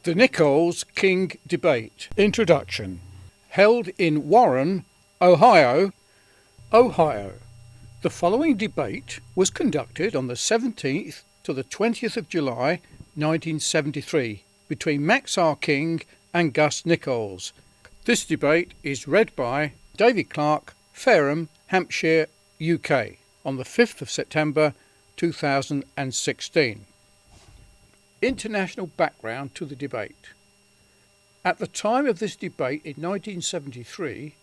The Nichols-King Debate. Introduction. Held in Warren, Ohio. The following debate was conducted on the 17th to the 20th of July 1973 between Max R. King and Gus Nichols. This debate is read by David Clark, Fareham, Hampshire, UK on the 5th of September 2016. International background to the debate. At the time of this debate in 1973,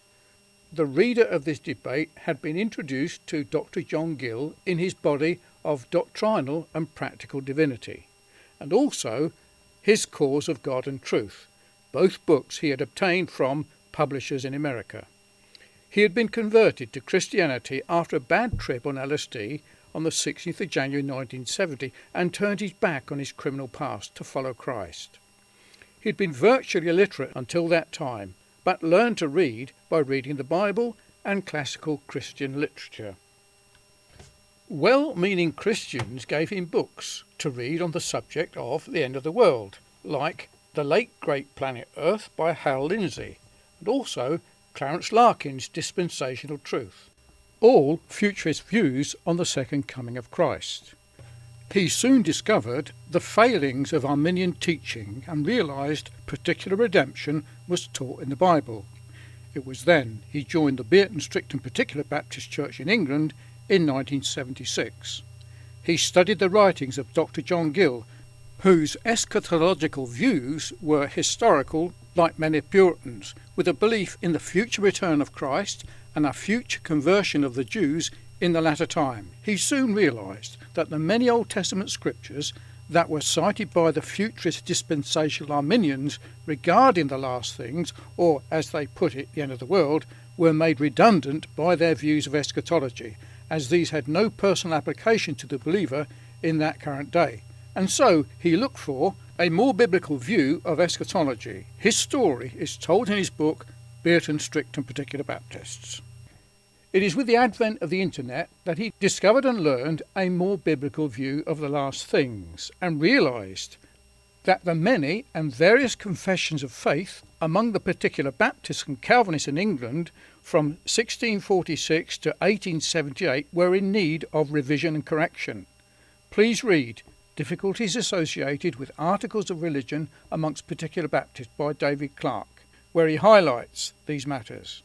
the reader of this debate had been introduced to Dr. John Gill in his body of Doctrinal and Practical Divinity, and also His Cause of God and Truth, both books he had obtained from publishers in America. He had been converted to Christianity after a bad trip on LSD on the 16th of January 1970 and turned his back on his criminal past to follow Christ. He had been virtually illiterate until that time, but learned to read by reading the Bible and classical Christian literature. Well-meaning Christians gave him books to read on the subject of the end of the world, like The Late Great Planet Earth by Hal Lindsey, and also Clarence Larkin's Dispensational Truth, all futurist views on the second coming of Christ. He soon discovered the failings of Arminian teaching and realised particular redemption was taught in the Bible. It was then he joined the Beaton Stricton Particular Baptist Church in England in 1976. He studied the writings of Dr. John Gill, whose eschatological views were historical like many Puritans, with a belief in the future return of Christ and a future conversion of the Jews in the latter time. He soon realised that the many Old Testament scriptures that were cited by the futurist dispensational Arminians regarding the last things, or as they put it, the end of the world, were made redundant by their views of eschatology, as these had no personal application to the believer in that current day. And so he looked for a more biblical view of eschatology. His story is told in his book, Beaton Stricton Particular Baptists. It is with the advent of the internet that he discovered and learned a more biblical view of the last things and realised that the many and various confessions of faith among the particular Baptists and Calvinists in England from 1646 to 1878 were in need of revision and correction. Please read Difficulties Associated with Articles of Religion amongst Particular Baptists by David Clark, where he highlights these matters.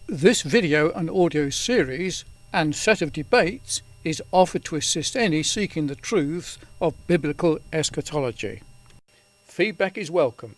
This video and audio series and set of debates is offered to assist any seeking the truths of biblical eschatology. Feedback is welcome.